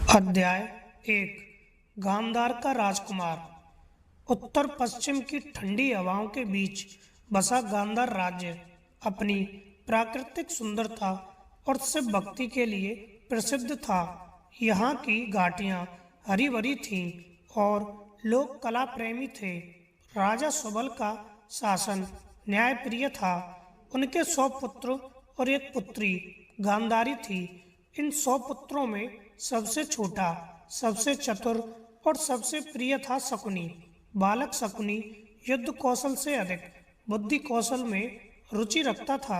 अध्याय 1। गांधार का राजकुमार। उत्तर पश्चिम की ठंडी हवाओं के बीच बसा गांधार राज्य अपनी प्राकृतिक सुंदरता और शिव भक्ति के लिए प्रसिद्ध था। यहाँ की घाटियाँ हरी भरी थीं और लोग कला प्रेमी थे। राजा सुबल का शासन न्यायप्रिय था। उनके 100 पुत्र और एक पुत्री गांधारी थी। इन 100 पुत्रों में सबसे छोटा, सबसे चतुर और सबसे प्रिय था शकुनी। बालक शकुनी युद्ध कौशल से अधिक बुद्धि कौशल में रुचि रखता था।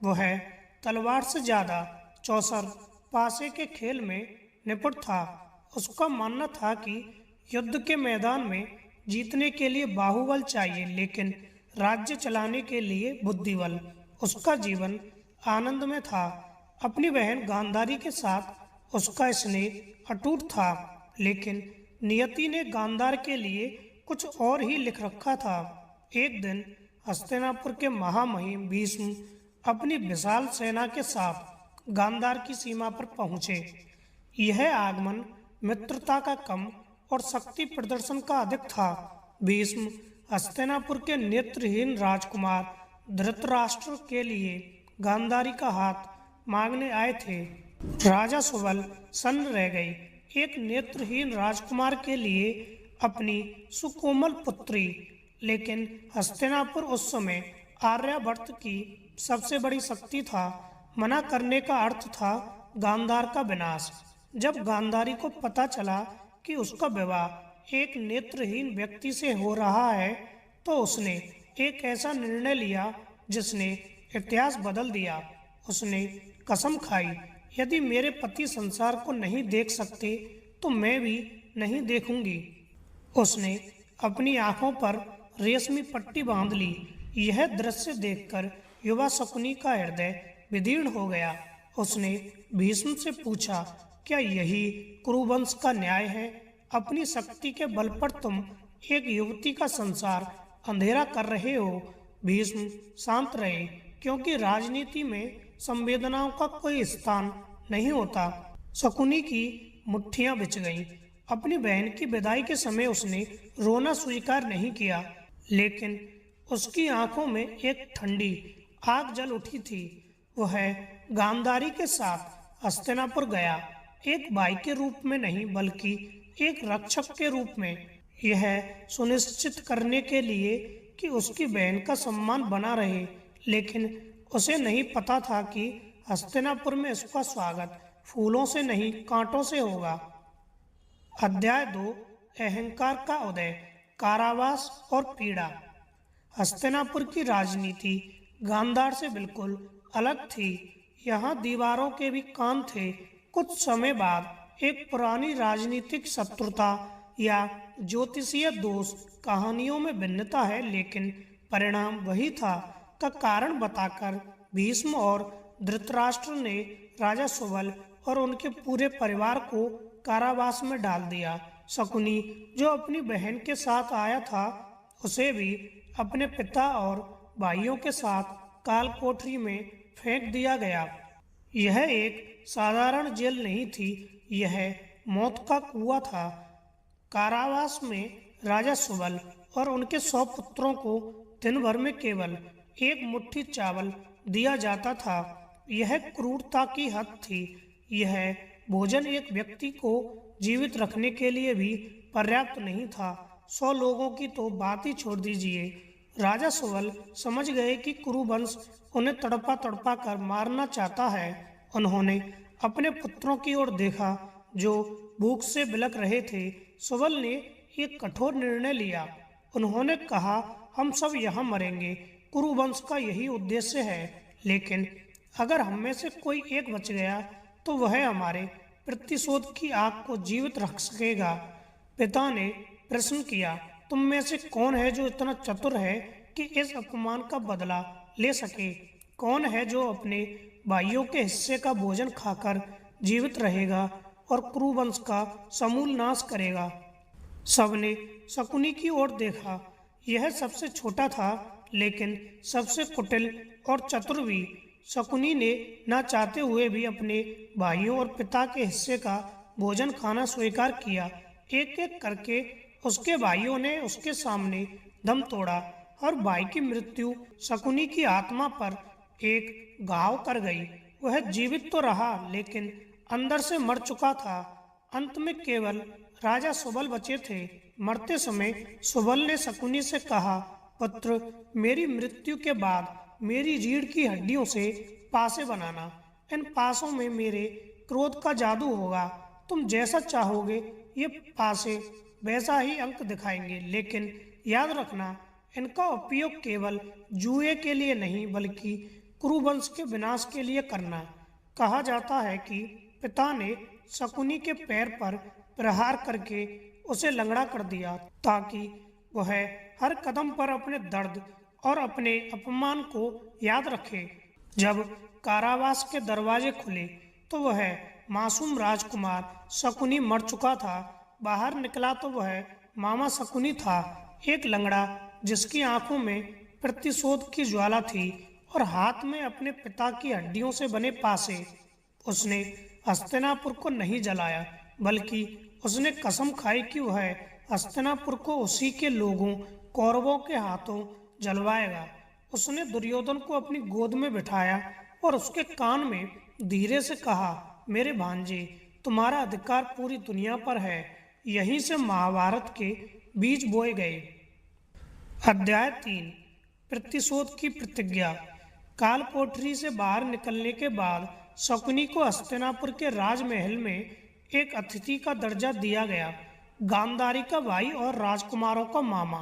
वह तलवार से ज्यादा चौसर पासे के खेल में निपुण था। उसका मानना था कि युद्ध के मैदान में जीतने के लिए बाहुबल चाहिए, लेकिन राज्य चलाने के लिए बुद्धिबल। उसका जीवन आनंद में था। अपनी बहन गांधारी के साथ उसका स्नेह अटूट था, लेकिन नियति ने गांधार के लिए कुछ और ही लिख रखा था। एक दिन हस्तिनापुर के महामहिम भीष्म अपनी विशाल सेना के साथ गांधार की सीमा पर पहुंचे। यह आगमन मित्रता का कम और शक्ति प्रदर्शन का अधिक था। भीष्म हस्तिनापुर के नेत्रहीन राजकुमार धृतराष्ट्र के लिए गांधारी का हाथ मांगने आए थे। राजा सुबल सन्न रह गई। एक नेत्रहीन राजकुमार के लिए अपनी सुकोमल पुत्री, लेकिन हस्तिनापुर उस समय आर्यभट्ट की सबसे बड़ी शक्ति था। मना करने का अर्थ था गांधार का विनाश। जब गांधारी को पता चला कि उसका विवाह एक नेत्रहीन व्यक्ति से हो रहा है, तो उसने एक ऐसा निर्णय लिया जिसने इतिहास बदल दिया। उसने कसम खाई, यदि मेरे पति संसार को नहीं देख सकते तो मैं भी नहीं देखूंगी। उसने अपनी आंखों पर रेशमी पट्टी बांध ली। यह दृश्य देखकर युवा शकुनी का हृदय विदीर्ण हो गया। उसने भीष्म से पूछा, क्या यही कुरुवंश का न्याय है? अपनी शक्ति के बल पर तुम एक युवती का संसार अंधेरा कर रहे हो। भीष्म शांत रहे, क्योंकि राजनीति में संवेदनाओं का कोई स्थान नहीं होता। शकुनी की मुट्ठियां बिछ गईं। अपनी बहन की विदाई के समय उसने रोना स्वीकार नहीं किया, लेकिन उसकी आंखों में एक ठंडी आग जल उठी थी। वह गांधारी के साथ हस्तिनापुर गया, एक भाई के रूप में नहीं बल्कि एक रक्षक के रूप में, यह सुनिश्चित करने के लिए कि उसकी बहन का सम्मान बना रहे। लेकिन उसे नहीं पता था कि हस्तिनापुर में उसका स्वागत फूलों से नहीं कांटों से होगा। अध्याय 2। अहंकार का उदय, कारावास और पीड़ा। हस्तिनापुर की राजनीति गांधार से बिल्कुल अलग थी। यहाँ दीवारों के भी कान थे। कुछ समय बाद एक पुरानी राजनीतिक शत्रुता या ज्योतिषीय दोष, कहानियों में भिन्नता है लेकिन परिणाम वही था, का कारण बताकर भीष्म और धृतराष्ट्र ने राजा सुबल और उनके पूरे परिवार को कारावास में डाल दिया। शकुनी, जो अपनी बहन के साथ आया था, उसे भी अपने पिता और भाइयों के साथ काल कोठरी में फेंक दिया गया। यह एक साधारण जेल नहीं थी, यह मौत का कुआं था। कारावास में राजा सुबल और उनके 100 पुत्रों को दिन भर में केवल एक मुट्ठी चावल दिया जाता था। यह क्रूरता की हद थी। यह भोजन एक व्यक्ति को जीवित रखने के लिए भी पर्याप्त नहीं था। 100 लोगों की तो बात ही छोड़ दीजिए। राजा सुबल समझ गए कि कुरुवंश उन्हें तड़पा तड़पा कर मारना चाहता है। उन्होंने अपने पुत्रों की ओर देखा जो भूख से बिलख रहे थे। सुबल ने एक कठोर निर्णय लिया। उन्होंने कहा, हम सब यहाँ मरेंगे। कुरुवंश का यही उद्देश्य है, लेकिन अगर हम में से कोई एक बच गया तो वह हमारे प्रतिशोध की आग को जीवित रख सकेगा। पिता ने प्रश्न किया, तुम में से कौन है जो इतना चतुर है कि इस अपमान का बदला ले सके? कौन है जो अपने भाइयों के हिस्से का भोजन खाकर जीवित रहेगा और कुरुवंश का समूल नाश करेगा? सबने शकुनी की ओर देखा। यह सबसे छोटा था, लेकिन सबसे कुटिल और चतुर भी। शकुनी ने न चाहते हुए भी अपने भाइयों और पिता के हिस्से का भोजन खाना स्वीकार किया। एक एक करके उसके भाइयों ने उसके सामने दम तोड़ा और भाई की मृत्यु शकुनी की आत्मा पर एक घाव कर गई। वह जीवित तो रहा लेकिन अंदर से मर चुका था। अंत में केवल राजा सुबल बचे थे। मरते समय सुबल ने शकुनी से कहा, पुत्र, मेरी मृत्यु के बाद मेरी रीढ़ की हड्डियों से पासे बनाना। इन पासों में मेरे क्रोध का जादू होगा। तुम जैसा चाहोगे ये पासे वैसा ही अंक दिखाएंगे, लेकिन याद रखना इनका उपयोग केवल जुए के लिए नहीं बल्कि कुरुवंश के विनाश के लिए करना। कहा जाता है कि पिता ने शकुनी के पैर पर प्रहार करके उसे लंगड़ा कर दिया ताकि वह हर कदम पर अपने दर्द और अपने अपमान को याद रखे। जब कारावास के दरवाजे खुले तो वह मासूम राजकुमार शकुनी मर चुका था। बाहर निकला तो वह मामा शकुनी था, एक लंगड़ा जिसकी आंखों में प्रतिशोध की ज्वाला थी और हाथ में अपने पिता की हड्डियों से बने पासे। उसने हस्तिनापुर को नहीं जलाया बल्कि उसने कसम खाई कि वह हस्तिनापुर को उसी के लोगों कौरवों के हाथों जलवाएगा। उसने दुर्योधन को अपनी गोद में बिठाया और उसके कान में धीरे से कहा, मेरे भांजे, तुम्हारा अधिकार पूरी दुनिया पर है। यहीं से महाभारत के बीज बोए गए। अध्याय 3 प्रतिशोध की प्रतिज्ञा। काल कोठरी से बाहर निकलने के बाद शकुनी को हस्तिनापुर के राजमहल में एक अतिथि का दर्जा दिया गया, गांधारी का भाई और राजकुमारों का मामा।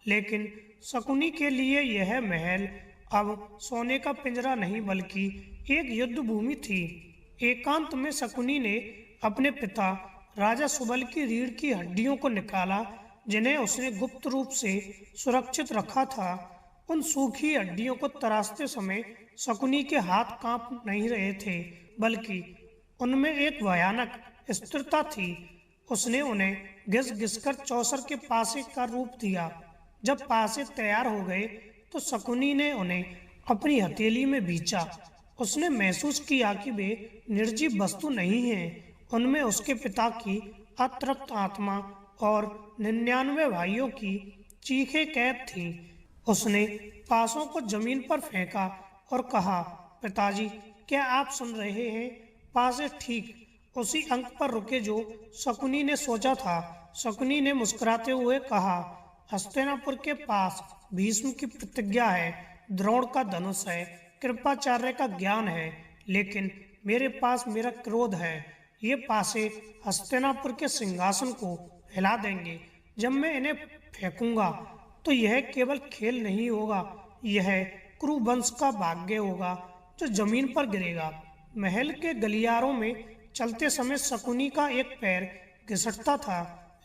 लेकिन शकुनी के लिए यह महल अब सोने का पिंजरा नहीं बल्कि एक युद्ध भूमि थी। एकांत में शकुनी ने अपने पिता राजा सुबल की रीढ़ की हड्डियों को निकाला, जिन्हें उसने गुप्त रूप से सुरक्षित रखा था। उन सूखी हड्डियों को तराशते समय शकुनी के हाथ कांप नहीं रहे थे बल्कि उनमें एक भयानक स्थिरता थी। उसने उन्हें घिस घिसकर चौसर के पासे का रूप दिया। जब पासे तैयार हो गए तो शकुनी ने उन्हें अपनी हथेली में भींचा। उसने महसूस किया कि वे निर्जीव वस्तु नहीं हैं। उनमें उसके पिता की अतृप्त आत्मा और 99 भाइयों की चीखें कैद थीं। उसने पासों को जमीन पर फेंका और कहा, पिताजी, क्या आप सुन रहे हैं? पासे ठीक उसी अंक पर रुके जो शकुनी ने सोचा था। शकुनी ने मुस्कुराते हुए कहा, हस्तिनापुर के पास भीष्म की प्रतिज्ञा है, द्रोण का धनुष है, कृपाचार्य का ज्ञान है, लेकिन मेरे पास मेरा क्रोध है। ये पासे हस्तिनापुर के सिंहासन को हिला देंगे। जब मैं इन्हें फेंकूंगा तो यह केवल खेल नहीं होगा, यह कुरुवंश का भाग्य होगा जो जमीन पर गिरेगा। महल के गलियारों में चलते समय शकुनी का एक पैर घिसटता था।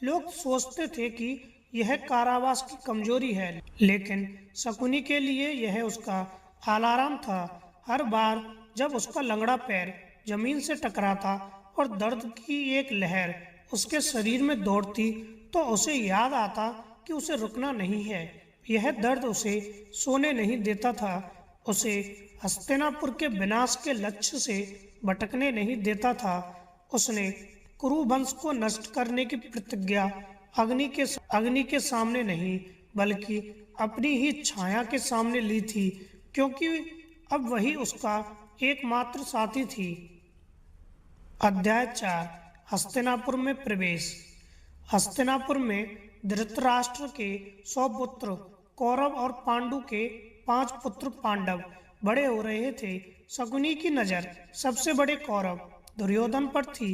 लोग सोचते थे कि यह कारावास की कमजोरी है, लेकिन शकुनी के लिए यह उसका अलार्म था। हर बार जब उसका लंगड़ा पैर जमीन से टकराता और दर्द की एक लहर उसके शरीर में दौड़ती तो उसे याद आता कि उसे रुकना नहीं है। यह दर्द उसे सोने नहीं देता था, उसे हस्तिनापुर के विनाश के लक्ष्य से भटकने नहीं देता था। उसने कुरुवंश को नष्ट करने की प्रतिज्ञा अग्नि के सामने नहीं बल्कि अपनी ही छाया के सामने ली थी, क्योंकि अब वही उसका एकमात्र साथी थी। अध्याय 4 हस्तिनापुर में प्रवेश। हस्तिनापुर में धृतराष्ट्र के 100 पुत्र कौरव और पांडु के 5 पुत्र पांडव बड़े हो रहे थे। शकुनी की नजर सबसे बड़े कौरव दुर्योधन पर थी।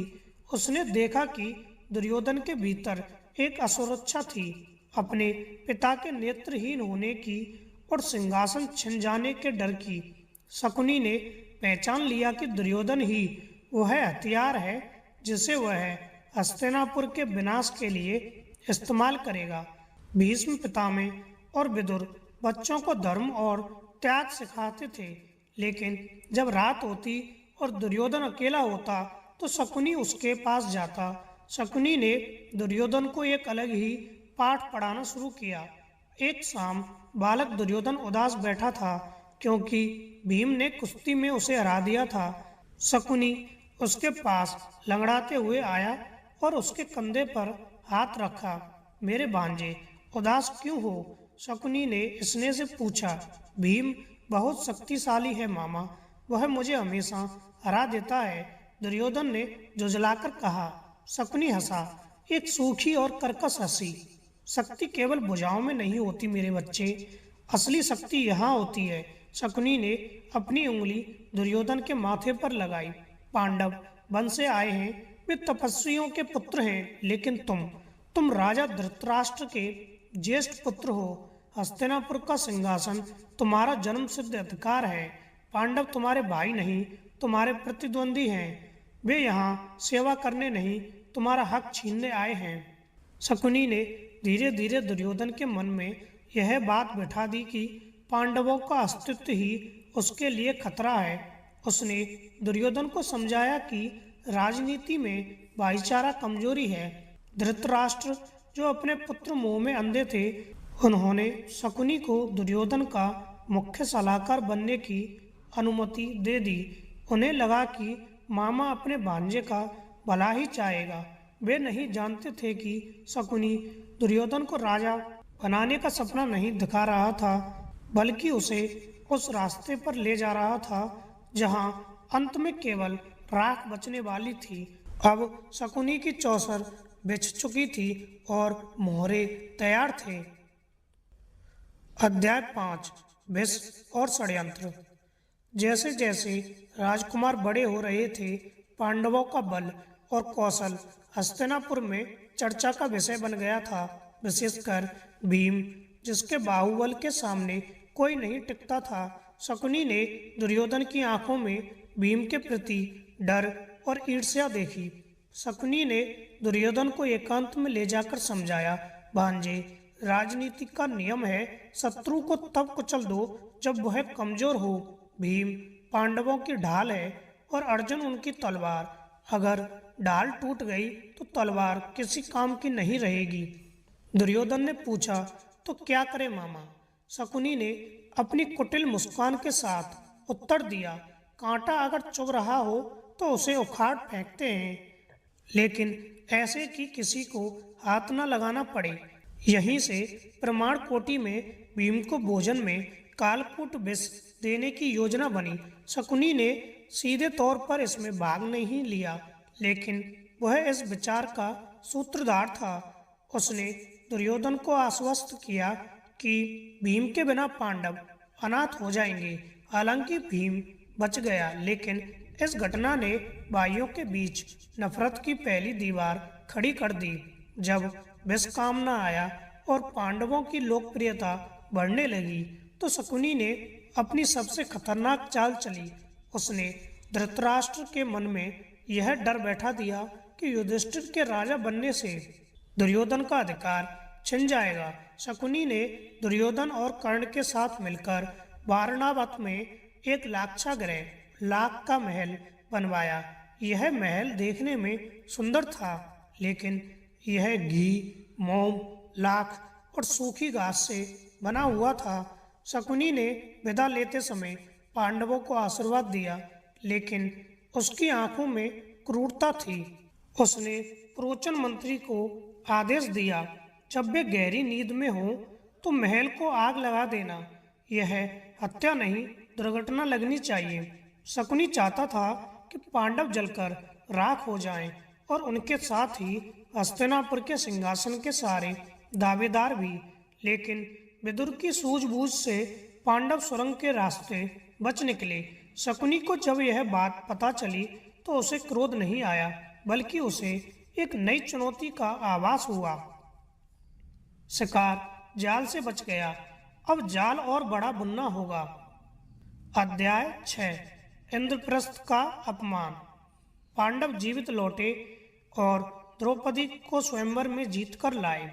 उसने देखा कि दुर्योधन के भीतर एक असुरक्षा थी, अपने पिता के नेत्रहीन होने की और सिंहासन छिन जाने के डर की। शकुनी ने पहचान लिया कि दुर्योधन ही वह हथियार है जिसे वह हस्तिनापुर के विनाश के लिए इस्तेमाल करेगा। भीष्म पितामह और विदुर बच्चों को धर्म और त्याग सिखाते थे, लेकिन जब रात होती और दुर्योधन अकेला होता तो शकुनी उसके पास जाता। शकुनी ने दुर्योधन को एक अलग ही पाठ पढ़ाना शुरू किया। एक शाम बालक दुर्योधन उदास बैठा था क्योंकि भीम ने कुश्ती में उसे हरा दिया था। शकुनी उसके पास लंगड़ाते हुए आया और उसके कंधे पर हाथ रखा। मेरे भांजे, उदास क्यों हो? शकुनी ने स्नेह से पूछा। भीम बहुत शक्तिशाली है मामा, वह मुझे हमेशा हरा देता है, दुर्योधन ने झुंझलाकर कहा। शकुनी हंसा, एक सूखी और कर्कश हंसी। शक्ति केवल भुजाओं में नहीं होती मेरे बच्चे, असली शक्ति यहाँ होती है। शकुनी ने अपनी उंगली दुर्योधन के माथे पर लगाई। पांडव वन से आए हैं, वे तपस्वियों के पुत्र हैं, लेकिन तुम राजा धृतराष्ट्र के ज्येष्ठ पुत्र हो। हस्तिनापुर का सिंहासन तुम्हारा जन्म सिद्ध अधिकार है। पांडव तुम्हारे भाई नहीं, तुम्हारे प्रतिद्वंदी हैं। वे यहाँ सेवा करने नहीं, तुम्हारा हक छीनने आए हैं। शकुनी ने धीरे धीरे दुर्योधन के मन में यह बात बैठा दी कि पांडवों का अस्तित्व ही उसके लिए खतरा है। उसने दुर्योधन को समझाया कि राजनीति में भाईचारा कमजोरी है। धृतराष्ट्र जो अपने पुत्र मोह में अंधे थे, उन्होंने शकुनी को दुर्योधन का मुख्य सलाहकार बनने की अनुमति दे दी। उन्हें लगा कि मामा अपने भांजे का भला ही चाहेगा। वे नहीं जानते थे कि शकुनी दुर्योधन को राजा बनाने का सपना नहीं दिखा रहा था, बल्कि उसे उस रास्ते पर ले जा रहा था जहां अंत में केवल राख बचने वाली थी। अब शकुनी की चौसर बिछ चुकी थी और मोहरे तैयार थे। अध्याय 5 विष और षड्यंत्र। जैसे जैसे राजकुमार बड़े हो रहे थे, पांडवों का बल और कौशल हस्तिनापुर में चर्चा का विषय बन गया था। विशेषकर भीम, जिसके बाहुबल के सामने कोई नहीं टिकता था। शकुनी ने दुर्योधन की आंखों में भीम के प्रति डर और ईर्ष्या देखी। शकुनी ने दुर्योधन को एकांत में ले जाकर समझाया, भांजे, राजनीति का नियम है, शत्रु को तब कुचल दो जब वह कमजोर हो। भीम पांडवों की ढाल है और अर्जुन उनकी तलवार। अगर ढाल टूट गई तो तलवार किसी काम की नहीं रहेगी। दुर्योधन ने पूछा, तो क्या करे मामा? शकुनी ने अपनी कुटिल मुस्कान के साथ उत्तर दिया, कांटा अगर चुभ रहा हो तो उसे उखाड़ फेंकते हैं, लेकिन ऐसे कि किसी को हाथ न लगाना पड़े। यहीं से प्रमाण कोटि में भीम को भोजन में कालकूट विष देने की योजना बनी। शकुनी ने सीधे तौर पर इसमें भाग नहीं लिया, लेकिन वह इस विचार का सूत्रधार था। उसने दुर्योधन को आश्वस्त किया कि भीम के बिना पांडव अनाथ हो जाएंगे। हालांकि भीम बच गया, लेकिन इस घटना ने भाइयों के बीच नफरत की पहली दीवार खड़ी कर दी। जब विष काम न आया और पांडवों की लोकप्रियता बढ़ने लगी, तो शकुनी ने अपनी सबसे खतरनाक चाल चली। उसने धृतराष्ट्र के मन में यह डर बैठा दिया कि युधिष्ठिर के राजा बनने से दुर्योधन का अधिकार छिन जाएगा। शकुनी ने दुर्योधन और कर्ण के साथ मिलकर वारणावत में एक लाक्षागृह, लाख का महल बनवाया। यह महल देखने में सुंदर था, लेकिन यह घी, मोम, लाख और सूखी घास से बना हुआ था। शकुनी ने विदा लेते समय पांडवों को आशीर्वाद दिया, लेकिन उसकी आंखों में क्रूरता थी। उसने प्रोचन मंत्री को आदेश दिया, जब वे गहरी नींद में हो तो महल को आग लगा देना। यह हत्या नहीं, दुर्घटना लगनी चाहिए। शकुनी चाहता था कि पांडव जलकर राख हो जाएं और उनके साथ ही हस्तिनापुर के सिंहासन के सारे दावेदार भी। लेकिन विदुर की सूझबूझ से पांडव सुरंग के रास्ते बच निकले। शकुनी को जब यह बात पता चली तो उसे क्रोध नहीं आया, बल्कि उसे एक नई चुनौती का आभास हुआ। शिकार जाल से बच गया, अब जाल और बड़ा बुनना होगा। अध्याय 6 इंद्रप्रस्थ का अपमान। पांडव जीवित लौटे और द्रौपदी को स्वयंवर में जीत कर लाए।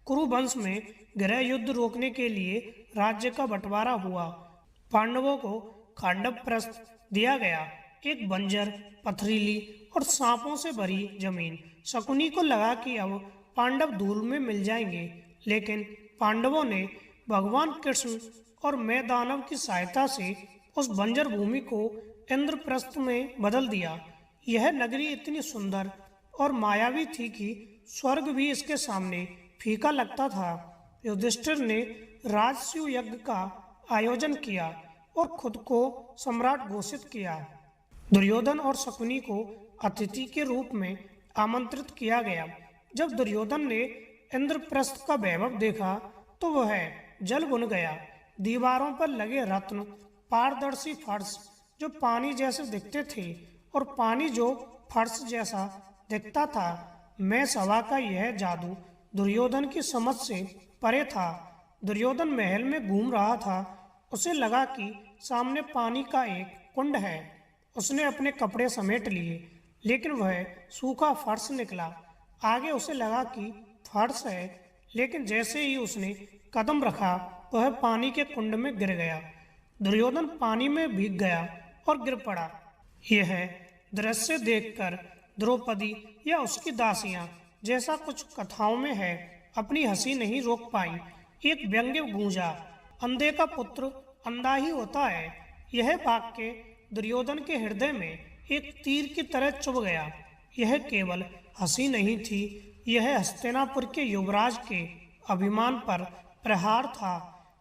कुरुवंश में गृह युद्ध रोकने के लिए राज्य का बंटवारा हुआ। पांडवों को खांडवप्रस्थ दिया गया, एक बंजर, पथरीली और सांपों से भरी जमीन। शकुनी को लगा कि अब पांडव धूल में मिल जाएंगे, लेकिन पांडवों ने भगवान कृष्ण और मैं दानव की सहायता से उस बंजर भूमि को इंद्रप्रस्थ में बदल दिया। यह नगरी इतनी सुंदर और मायावी थी कि स्वर्ग भी इसके सामने फीका लगता था। युधिष्ठिर ने राजसूय यज्ञ का आयोजन किया और खुद को सम्राट घोषित किया। दुर्योधन और शकुनी को अतिथि के रूप में आमंत्रित किया गया। जब दुर्योधन ने इंद्रप्रस्थ का वैभव देखा तो वह जल भुन गया। दीवारों पर लगे रत्न, पारदर्शी फर्श जो पानी जैसे दिखते थे और पानी जो फर्श जैसा दिखता था, मैं सभा का यह जादू दुर्योधन की समझ से परे था। दुर्योधन महल में घूम रहा था। उसे लगा कि सामने पानी का एक कुंड है। उसने अपने कपड़े समेट लिए, लेकिन वह सूखा फर्श निकला। आगे उसे लगा कि फर्श है, लेकिन जैसे ही उसने कदम रखा वह पानी के कुंड में गिर गया। दुर्योधन पानी में भीग गया और गिर पड़ा। यह दृश्य देखकर द्रौपदी या उसकी दासियां, जैसा कुछ कथाओं में है, अपनी हंसी नहीं रोक पाई। एक व्यंग्य गूंजा, अंधे का पुत्र अंधा ही होता है। यह वाक्य दुर्योधन के हृदय में एक तीर की तरह चुभ गया। यह केवल हंसी नहीं थी, यह हस्तिनापुर के युवराज के अभिमान पर प्रहार था।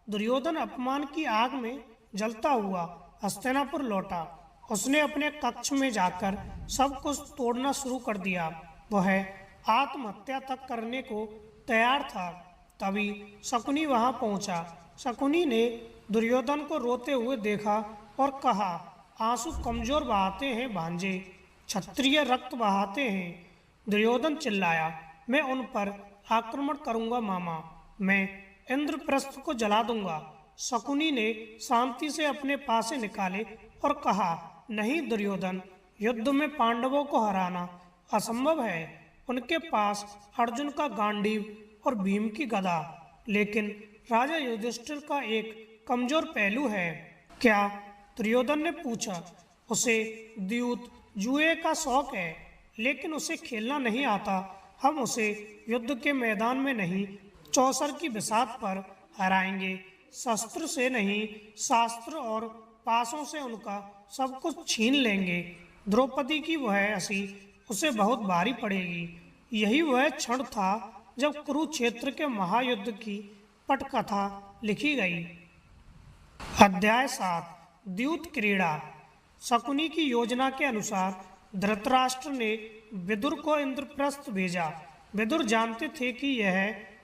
दुर्योधन अपमान की आग में जलता हुआ हस्तिनापुर लौटा। उसने अपने कक्ष में जाकर सब कुछ तोड़ना शुरू कर दिया। वह आत्महत्या तक करने को तैयार था। तभी शकुनी वहां पहुंचा। शकुनी ने दुर्योधन को रोते हुए देखा और कहा, आंसू कमजोर बहाते हैं भांजे, क्षत्रिय रक्त बहाते हैं। दुर्योधन चिल्लाया, मैं उन पर आक्रमण करूंगा मामा, मैं इंद्रप्रस्थ को जला दूंगा। शकुनी ने शांति से अपने पासे निकाले और कहा, नहीं दुर्योधन, युद्ध में पांडवों को हराना असंभव है। उनके पास अर्जुन का गांडीव और भीम की गदा, लेकिन राजा युधिष्ठिर का एक कमजोर पहलू है। क्या? दुर्योधन ने पूछा। उसे द्यूत जुए का शौक है, लेकिन उसे खेलना नहीं आता। हम उसे युद्ध के मैदान में नहीं, चौसर की बिसात पर हराएंगे। शस्त्र से नहीं, शास्त्र और पासों से उनका सब कुछ छीन लेंगे। द्रौपदी की वह हंसी उसे बहुत भारी पड़ेगी। यही वह क्षण था जब कुरुक्षेत्र के महायुद्ध की पटकथा लिखी गई। अध्याय 7 द्यूत क्रीड़ा। शकुनी की योजना के अनुसार धृतराष्ट्र ने विदुर को इंद्रप्रस्थ भेजा। विदुर जानते थे कि यह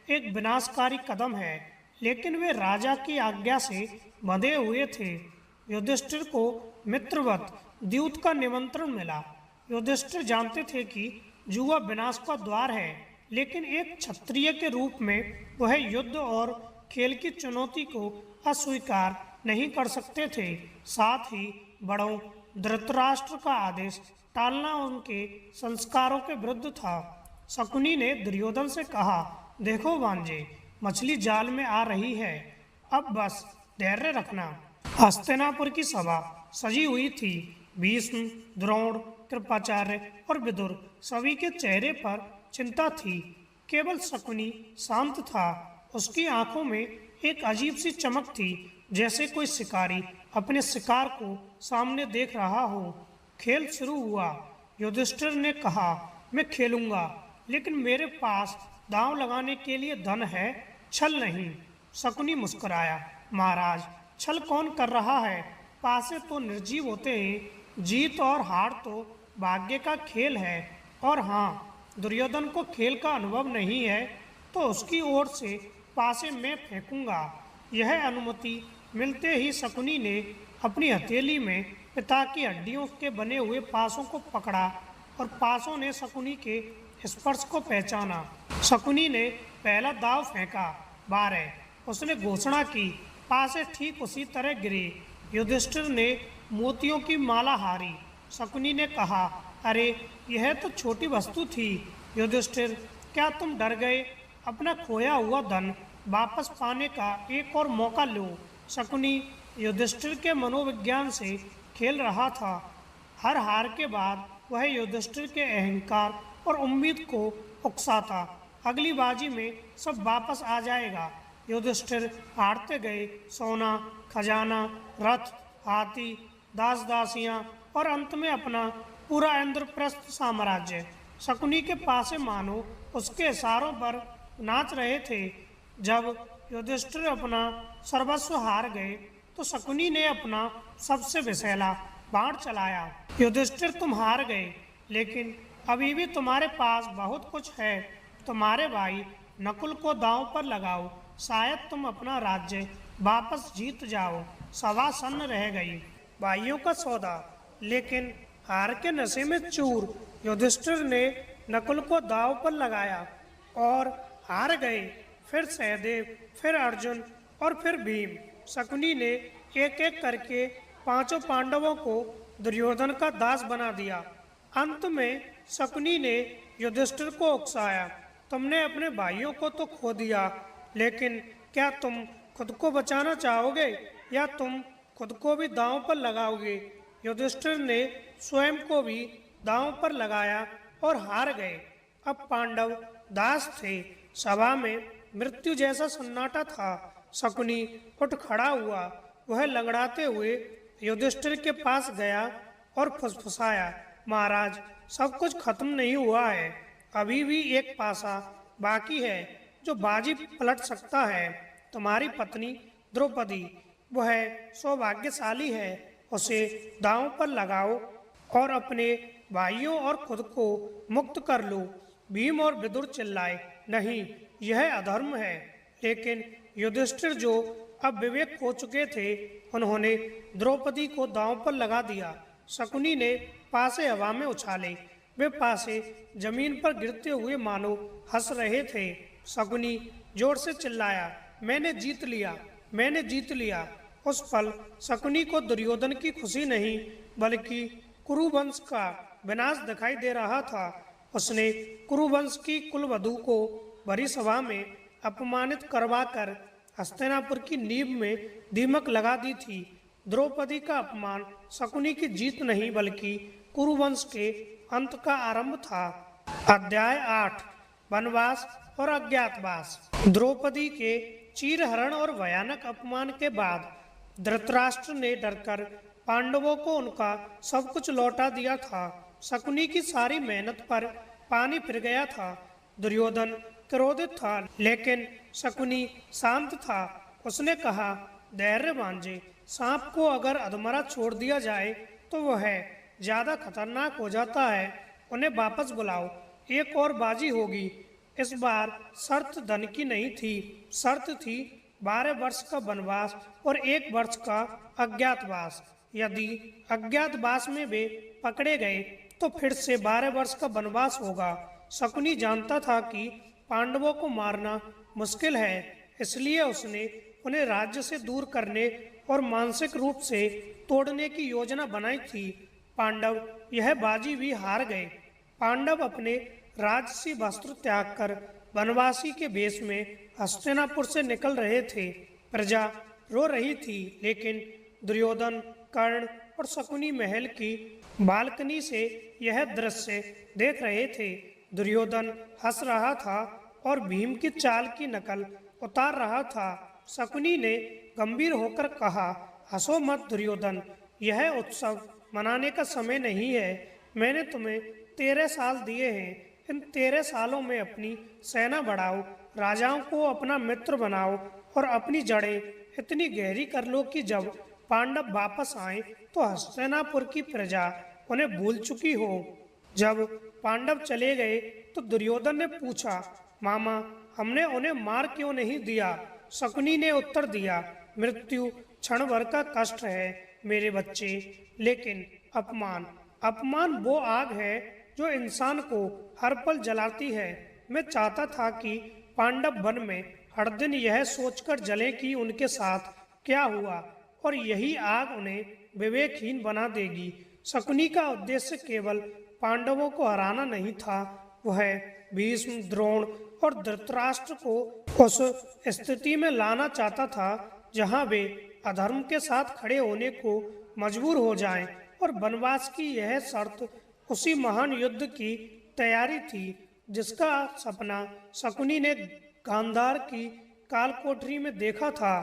एक विनाशकारी कदम है, लेकिन वे राजा की आज्ञा से बंधे हुए थे। युधिष्ठिर को मित्रवत द्यूत का निमंत्रण मिला। युधिष्ठिर जानते थे कि जुआ विनाश का द्वार है, लेकिन एक क्षत्रिय के रूप में वह युद्ध और खेल की चुनौती को अस्वीकार नहीं कर सकते थे। साथ ही बड़ों धृतराष्ट्र का आदेश टालना उनके संस्कारों के विरुद्ध था। शकुनी ने दुर्योधन से कहा, देखो भांजे, मछली जाल में आ रही है, अब बस धैर्य रखना। हस्तिनापुर की सभा सजी हुई थी। भीष्म, द्रोण, कृपाचार्य और विदुर सभी के चेहरे पर चिंता थी। केवल शकुनी शांत था। उसकी आंखों में एक अजीब सी चमक थी, जैसे कोई शिकारी अपने शिकार को सामने देख रहा हो। खेल शुरू हुआ। युधिष्ठिर ने कहा, मैं खेलूंगा, लेकिन मेरे पास दांव लगाने के लिए धन है, छल नहीं। शकुनी मुस्कुराया, महाराज, छल कौन कर रहा है? पासे तो निर्जीव होते हैं। जीत और हार तो भाग्य का खेल है। और हाँ, दुर्योधन को खेल का अनुभव नहीं है, तो उसकी ओर से पासे मैं फेंकूंगा। यह अनुमति मिलते ही शकुनी ने अपनी हथेली में पिता की हड्डियों के बने हुए पासों को पकड़ा और पासों ने शकुनी के स्पर्श को पहचाना। शकुनी ने पहला दाव फेंका, 12। उसने घोषणा की, पासे ठीक उसी तरह गिरे। युधिष्ठिर ने मोतियों की माला हारी। शकुनी ने कहा, अरे यह तो छोटी वस्तु थी। युधिष्ठिर, क्या तुम डर गए? अपना खोया हुआ धन वापस पाने का एक और मौका लो। शकुनी युधिष्ठिर के मनोविज्ञान से खेल रहा था। हर हार के बाद वह युधिष्ठिर के अहंकार और उम्मीद को उकसाता। अगली बाजी में सब वापस आ जाएगा। युधिष्ठिर हारते गए। सोना, खजाना, रथ, हाथी, दास दासियां और अंत में अपना पूरा इंद्रप्रस्थ साम्राज्य शकुनी के पास मानो उसके इशारों पर नाच रहे थे। जब युधिष्ठिर अपना सर्वस्व हार गए तो शकुनी ने अपना सबसे विषैला बाण चलाया। युधिष्ठिर, तुम हार गए, लेकिन अभी भी तुम्हारे पास बहुत कुछ है। तुम्हारे भाई नकुल को दांव पर लगाओ, शायद तुम अपना राज्य वापस जीत जाओ। सभा सन्न रह गई। भाइयों का सौदा। लेकिन हार के नशे में चूर युधिष्ठिर ने नकुल को दांव पर लगाया और हार गए। फिर सहदेव, फिर अर्जुन और फिर भीम। शकुनी ने एक एक करके पांचों पांडवों को दुर्योधन का दास बना दिया। अंत में शकुनी ने युधिष्ठिर को उकसाया, तुमने अपने भाइयों को तो खो दिया, लेकिन क्या तुम खुद को बचाना चाहोगे या तुम खुद को भी दांव पर लगाओगे? युधिष्ठिर ने स्वयं को भी दांव पर लगाया और हार गए। अब पांडव दास थे। सभा में मृत्यु जैसा सन्नाटा था। शकुनी उठ खड़ा हुआ। वह लंगड़ाते हुए युधिष्ठिर के पास गया और फुसफुसाया, महाराज, सब कुछ खत्म नहीं हुआ है। अभी भी एक पासा बाकी है जो बाजी पलट सकता है। तुम्हारी पत्नी द्रौपदी, वह सौभाग्यशाली है, उसे दांव पर लगाओ और अपने भाइयों और खुद को मुक्त कर लो। भीम और विदुर चिल्लाए, नहीं, यह अधर्म है। लेकिन युधिष्ठिर, जो अब विवेक खो चुके थे, उन्होंने द्रौपदी को दांव पर लगा दिया। शकुनी ने पासे हवा में उछाले। वे पासे जमीन पर गिरते हुए मानो हंस रहे थे। शकुनी जोर से चिल्लाया, मैंने जीत लिया, मैंने जीत लिया। उस पल शकुनी को दुर्योधन की खुशी नहीं बल्कि कुरुवंश का विनाश दिखाई दे रहा था। उसने कुरुवंश की कुलवधू को भरी सभा में अपमानित करवाकर हस्तिनापुर की नींव में दीमक लगा दी थी। द्रौपदी का अपमान शकुनी की जीत नहीं बल्कि कुरुवंश के अंत का आरंभ था। अध्याय 8, वनवास और अज्ञातवास। द्रौपदी के चीरहरण और भयानक अपमान के बाद धृतराष्ट्र ने डरकर पांडवों को उनका सब कुछ लौटा दिया था। शकुनी की सारी मेहनत पर पानी फिर गया था। दुर्योधन क्रोधित था, लेकिन शकुनी शांत था। उसने कहा, धैर्य भांजे, सांप को अगर अधमरा छोड़ दिया जाए तो वह ज्यादा खतरनाक हो जाता है। उन्हें वापस बुलाओ, एक और बाजी होगी। इस बार शर्त धन की नहीं थी, शर्त थी 12 वर्ष का वनवास और 1 वर्ष का अज्ञातवास। यदि अज्ञातवास में वे पकड़े गए तो फिर से 12 वर्ष का वनवास होगा। शकुनी जानता था कि पांडवों को मारना मुश्किल है, इसलिए उसने उन्हें राज्य से दूर करने और मानसिक रूप से तोड़ने की योजना बनाई थी। पांडव यह बाजी भी हार गए। पांडव अपने राजसी वस्त्र त्याग कर वनवासी के वेश में हस्तिनापुर से निकल रहे थे। प्रजा रो रही थी, लेकिन दुर्योधन, कर्ण और शकुनी महल की बालकनी से यह दृश्य देख रहे थे। दुर्योधन हंस रहा था और भीम की चाल की नकल उतार रहा था। शकुनी ने गंभीर होकर कहा, हंसो मत दुर्योधन, यह उत्सव मनाने का समय नहीं है। मैंने तुम्हें 13 साल दिए हैं। इन 13 सालों में अपनी सेना बढ़ाओ, राजाओं को अपना मित्र बनाओ और अपनी जड़ें इतनी गहरी कर लो कि जब पांडव वापस आए तो हस्तिनापुर की प्रजा उन्हें भूल चुकी हो। जब पांडव चले गए तो दुर्योधन ने पूछा, मामा, हमने उन्हें मार क्यों नहीं दिया? शकुनी ने उत्तर दिया, मृत्यु क्षण भर का कष्ट है मेरे बच्चे, लेकिन अपमान वो आग है जो इंसान को हर पल जलाती है। मैं चाहता था कि पांडव वन में हर दिन यह सोचकर जले कि उनके साथ क्या हुआ, और यही आग उन्हें विवेकहीन बना देगी। शकुनी का उद्देश्य केवल पांडवों को हराना नहीं था, वह भीष्म, द्रोण और धृतराष्ट्र को उस स्थिति में लाना चाहता था जहां वे अधर्म के साथ खड़े होने को मजबूर हो जाएं। और वनवास की यह शर्त उसी महान युद्ध की तैयारी थी जिसका सपना शकुनी ने गांधार की कालकोठरी में देखा था।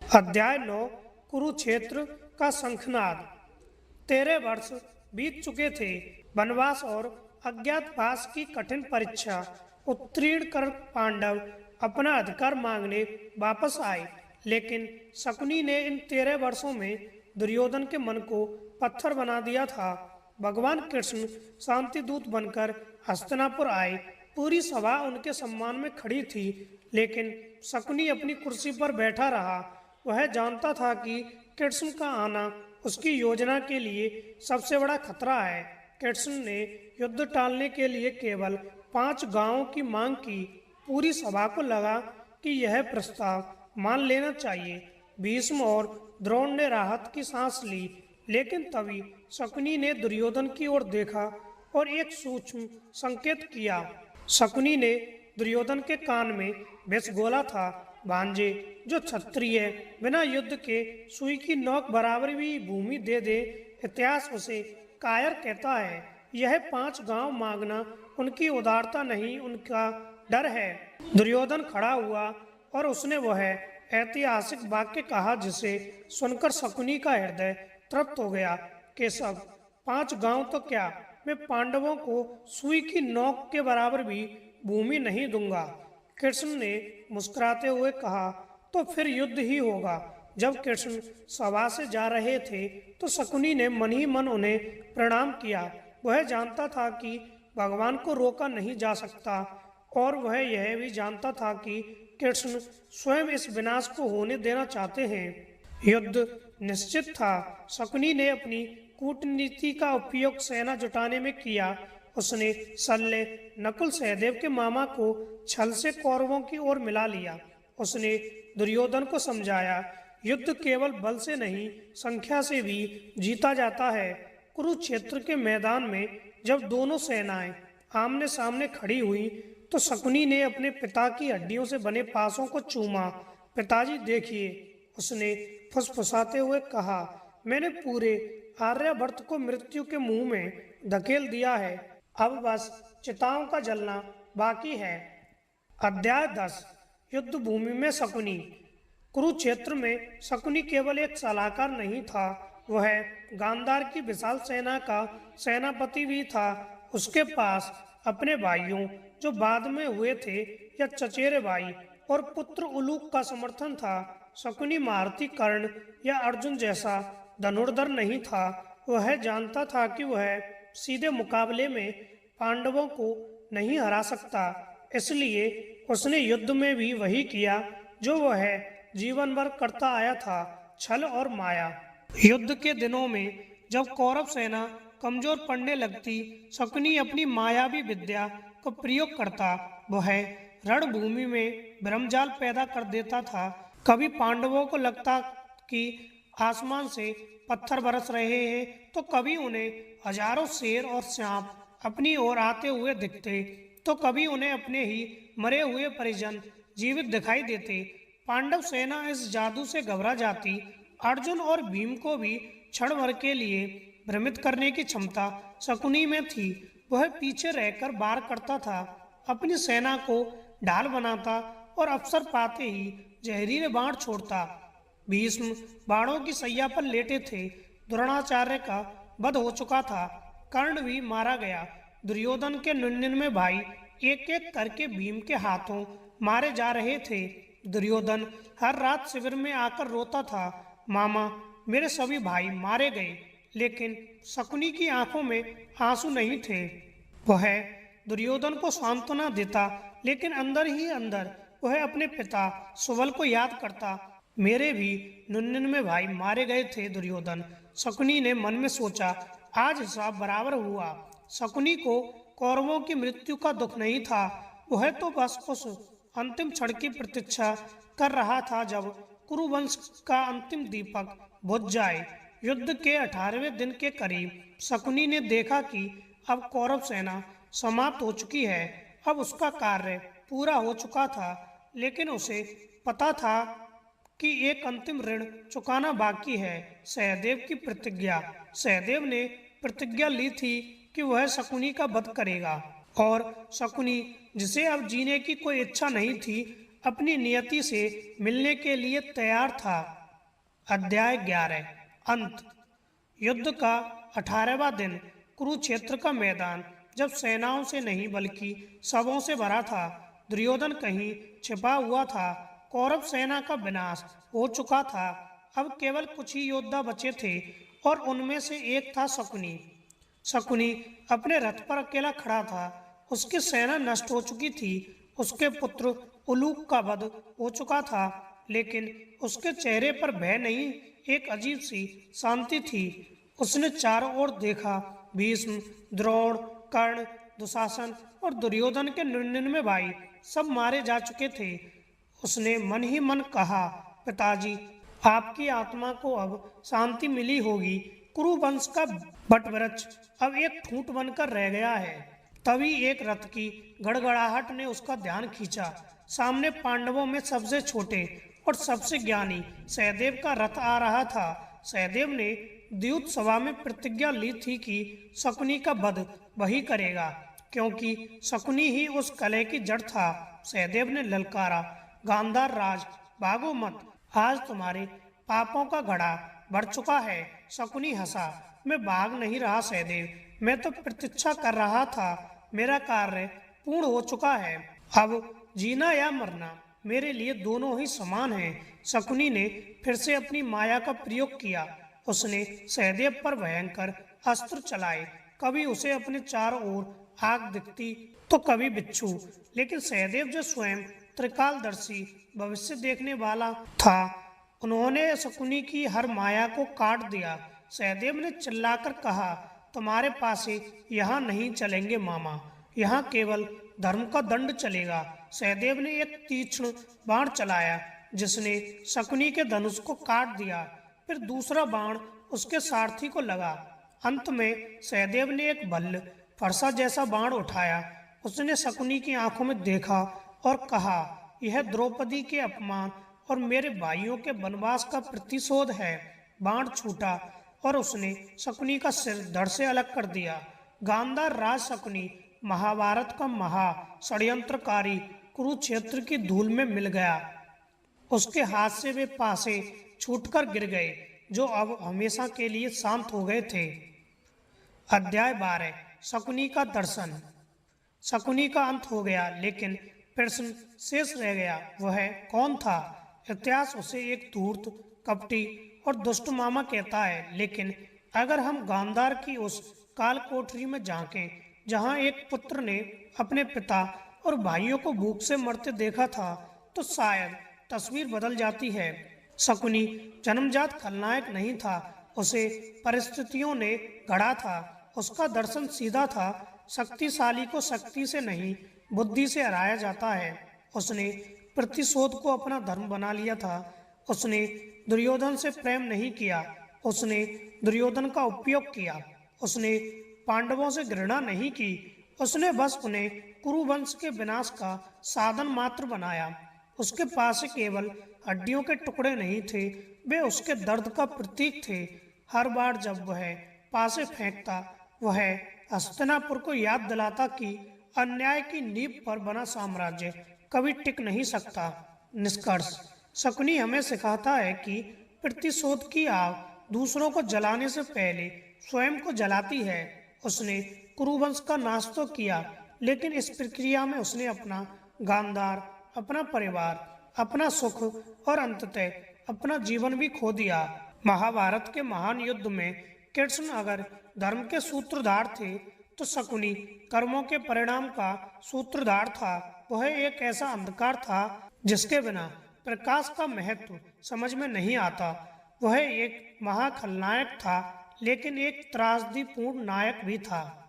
अध्याय 9, कुरुक्षेत्र का शंखनाद। 13 वर्ष बीत चुके थे। वनवास और अज्ञातवास की कठिन परीक्षा उत्तीर्ण कर पांडव अपना अधिकार मांगने वापस आए, लेकिन शकुनी ने इन 13 वर्षों में दुर्योधन के मन को पत्थर बना दिया था। भगवान कृष्ण शांति दूत बनकर हस्तिनापुर आए। पूरी सभा उनके सम्मान में खड़ी थी, लेकिन शकुनी अपनी कुर्सी पर बैठा रहा। वह जानता था कि कृष्ण का आना उसकी योजना के लिए सबसे बड़ा खतरा है। कृष्ण ने युद्ध टालने के लिए केवल 5 गांवों की मांग की। पूरी सभा को लगा कि यह प्रस्ताव मान लेना चाहिए। भीष्म और द्रोण ने राहत की सांस ली, लेकिन तभी शकुनी ने दुर्योधन की ओर देखा और एक सूक्ष्म संकेत किया। शकुनी ने दुर्योधन के कान में विष घोला था। भांजे, जो क्षत्रिय बिना युद्ध के सुई की नोक बराबर भी भूमि दे दे, इतिहास उसे कायर कहता है। यह 5 गांव मांगना उनकी उदारता नहीं, उनका डर है। दुर्योधन खड़ा हुआ और उसने वह ऐतिहासिक वाक्य कहा जिसे सुनकर शकुनी का हृदय तृप्त हो गया। केशव, 5 गांव तो क्या, मैं पांडवों को सुई की नोक के बराबर भी भूमि नहीं दूंगा। कृष्ण ने मुस्कुराते हुए कहा, तो फिर युद्ध ही होगा। जब कृष्ण सभा से जा रहे थे तो शकुनी ने मन ही मन उन्हें प्रणाम किया। वह जानता था कि भगवान को रोका नहीं जा सकता, और वह यह भी जानता था कि कृष्ण स्वयं इस विनाश को होने देना चाहते हैं। युद्ध निश्चित था। शकुनी ने अपनी कूटनीति का उपयोग सेना जुटाने में किया। उसने शल्य, नकुल, सहदेव के मामा को छल से कौरवों की ओर मिला लिया। उसने दुर्योधन को समझाया, युद्ध केवल बल से नहीं, संख्या से भी जीता जाता है। कुरुक्षेत्र के मैदान में जब दोनों सेनाएं आमने सामने खड़ी हुई तो शकुनी ने अपने पिता की हड्डियों से बने पासों को चूमा। पिताजी देखिए, उसने फुसफुसाते हुए कहा, मैंने पूरे आर्यभट्ट को मृत्यु के मुंह में धकेल दिया है। अब बस चिताओं का जलना बाकी है। अध्याय 10। युद्ध भूमि में शकुनी। कुरुक्षेत्र में शकुनी केवल एक सलाहकार नहीं था, वह गांधार की विशाल सेना का सेनापति भी था। उसके पास अपने भाइयों, जो बाद में हुए थे, या चचेरे भाई और पुत्र उलूक का समर्थन था। शकुनी महारथी कर्ण या अर्जुन जैसा धनुर्धर नहीं था। वह जानता था कि वह सीधे मुकाबले में पांडवों को नहीं हरा सकता, इसलिए उसने युद्ध में भी वही किया जो वह जीवन भर करता आया था, छल और माया। युद्ध के दिनों में जब कौरव सेना कमजोर पड़ने लगती, शकुनी अपनी मायावी विद्या का प्रयोग करता। वह रणभूमि में ब्रह्मजाल पैदा कर देता था। कभी पांडवों को लगता कि आसमान से पत्थर बरस रहे हैं, तो कभी उन्हें हजारों शेर और सांप अपनी ओर आते हुए दिखते, तो कभी उन्हें अपने ही मरे हुए परिजन जीवित दिखाई देते। पांडव सेना इस जादू से घबरा जाती। अर्जुन और भीम को भी क्षण भर के लिए भ्रमित करने की क्षमता शकुनी में थी। वह पीछे रहकर वार करता था, अपनी सेना को ढाल बनाता और अवसर पाते ही जहरीले बाण छोड़ता। भीष्म बाणों की सैया पर लेटे थे। द्रोणाचार्य का वध हो चुका था। कर्ण भी मारा गया। दुर्योधन के 99 भाई एक एक करके भीम के हाथों मारे जा रहे थे। दुर्योधन हर रात शिविर में आकर रोता था, मामा, मेरे सभी भाई मारे गए। लेकिन शकुनी की आंखों में आंसू नहीं थे। वह दुर्योधन को सांत्वना देता, लेकिन अंदर ही अंदर वह अपने पिता सुबल को याद करता। मेरे भी 99 भाई मारे गए थे दुर्योधन, शकुनी ने मन में सोचा। आज हिसाब बराबर हुआ। शकुनी को कौरवों की मृत्यु का दुख नहीं था। वह तो बस उस अंतिम क्षण की प्रतीक्षा कर रहा था जब कुरुवंश का अंतिम दीपक बुझ जाए। युद्ध के 18वें दिन के करीब शकुनी ने देखा कि अब कौरव सेना समाप्त हो चुकी है। अब उसका कार्य पूरा हो चुका था, लेकिन उसे पता था कि एक अंतिम ऋण चुकाना बाकी है, सहदेव की प्रतिज्ञा। सहदेव ने प्रतिज्ञा ली थी कि वह शकुनी का वध करेगा, और शकुनी, जिसे अब जीने की कोई इच्छा नहीं थी, अपनी नियति से मिलने के लिए तैयार था। अध्याय 11। अंत। युद्ध का 18वां दिन। कुरुक्षेत्र का मैदान जब सेनाओं से नहीं बल्कि शवों से भरा था। दुर्योधन कहीं छिपा हुआ था। कौरव सेना का विनाश हो चुका था। अब केवल कुछ ही योद्धा बचे थे और उनमें से एक था शकुनी। शकुनी अपने रथ पर अकेला खड़ा था। उसकी सेना नष्ट हो चुकी थी। उसके पुत्र उलूक का वध हो चुका था, लेकिन उसके चेहरे पर भय नहीं, एक अजीब सी शांति थी। उसने चारों ओर देखा। भीष्म, द्रोण, कर्ण, दुशासन और दुर्योधन के 99 भाई सब मारे जा चुके थे। उसने मन ही मन कहा, पिताजी, आपकी आत्मा को अब शांति मिली होगी। कुरुवंश का वटवृक्ष अब एक ठूंठ बनकर रह गया है। तभी एक रथ की गड़गड़ाहट ने उसका ध्यान खींचा। सामने पांडवों में सबसे छोटे और सबसे ज्ञानी सहदेव का रथ आ रहा था। सहदेव ने द्यूत सभा में प्रतिज्ञा ली थी कि शकुनी का वध वही करेगा, क्योंकि शकुनी ही उस कलह की जड़ था। सहदेव ने ललकारा, गांधार राज, भागो मत, आज तुम्हारे पापों का घड़ा भर चुका है। शकुनी हंसा, मैं भाग नहीं रहा सहदेव, मैं तो प्रतीक्षा कर रहा था। मेरा कार्य पूर्ण हो चुका है। अब जीना या मरना मेरे लिए दोनों ही समान हैं। शकुनी ने फिर से अपनी माया का प्रयोग किया। उसने सहदेव पर भयंकर अस्त्र चलाए। कभी उसे अपने चारों ओर आग दिखती तो कभी बिच्छू, लेकिन सहदेव जो स्वयं त्रिकालदर्शी भविष्य देखने वाला था, उन्होंने शकुनी की हर माया को काट दिया। सहदेव ने चिल्लाकर कहा, तुम्हारे पास यहाँ नहीं चलेंगे मामा, यहाँ केवल धर्म का दंड चलेगा। सहदेव ने एक तीक्ष्ण बाण चलाया जिसने शकुनी के धनुष को काट दिया। फिर दूसरा बाण उसके सारथी को लगा। अंत में सहदेव ने एक भल्ल फरसा जैसा बाण उठाया। उसने शकुनी की आंखों में देखा और कहा, यह द्रौपदी के अपमान और मेरे भाइयों के वनवास का प्रतिशोध है। बाण छूटा और उसने शकुनी का सिर धड़ से अलग कर दिया। गांधार राज शकुनी, महाभारत का महा षड्यंत्रकारी, कुरुक्षेत्र की धूल में मिल गया। उसके हाथ से वे पासे छूटकर गिर गए, जो अब हमेशा के लिए शांत हो गए थे। अध्याय 12। शकुनी का दर्शन। शकुनी का अंत हो गया, लेकिन प्रश्न शेष रह गया, वह कौन था? इतिहास उसे एक धूर्त, कपटी और दुष्ट मामा कहता है, लेकिन अगर हम गांधार की उस काल कोठरी में झांकें जहां एक पुत्र ने अपने पिता और भाइयों को भूख से मरते देखा था, तो शायद तस्वीर बदल जाती है। शकुनी जन्मजात खलनायक नहीं था, उसे परिस्थितियों ने गढ़ा था। उसका दर्शन सीधा था, शक्तिशाली को शक्ति से नहीं, बुद्धि से हराया जाता है। उसने प्रतिशोध को अपना धर्म बना लिया था। उसने दुर्योधन से प्रेम नहीं किया, उसने दुर्योधन का उपयोग किया। उसने पांडवों से घृणा नहीं की, उसने बस उन्हें कुरुवंश के विनाश का साधन मात्र बनाया। उसके पास केवल हड्डियों के टुकड़े नहीं थे, वे उसके दर्द का प्रतीक थे। हर बार जब वह पासे फेंकता, वह हस्तिनापुर को याद दिलाता कि अन्याय की नींव पर बना साम्राज्य कभी टिक नहीं सकता। निष्कर्ष, शकुनी हमें सिखाता है कि प्रतिशोध की आग दूसरों को जलाने से पहले स्वयं को जलाती है। उसने कुरुवंश का नाश तो किया, लेकिन इस प्रक्रिया में उसने अपना गांधार, अपना परिवार, अपना सुख और अंततः अपना जीवन भी खो दिया। महाभारत के महान युद्ध में कृष्ण अगर धर्म के सूत्रधार थे, तो शकुनी कर्मों के परिणाम का सूत्रधार था। वह एक ऐसा अंधकार था जिसके बिना प्रकाश का महत्व समझ में नहीं आता। वह एक महाखलनायक था, लेकिन एक त्रासदीपूर्ण नायक भी था।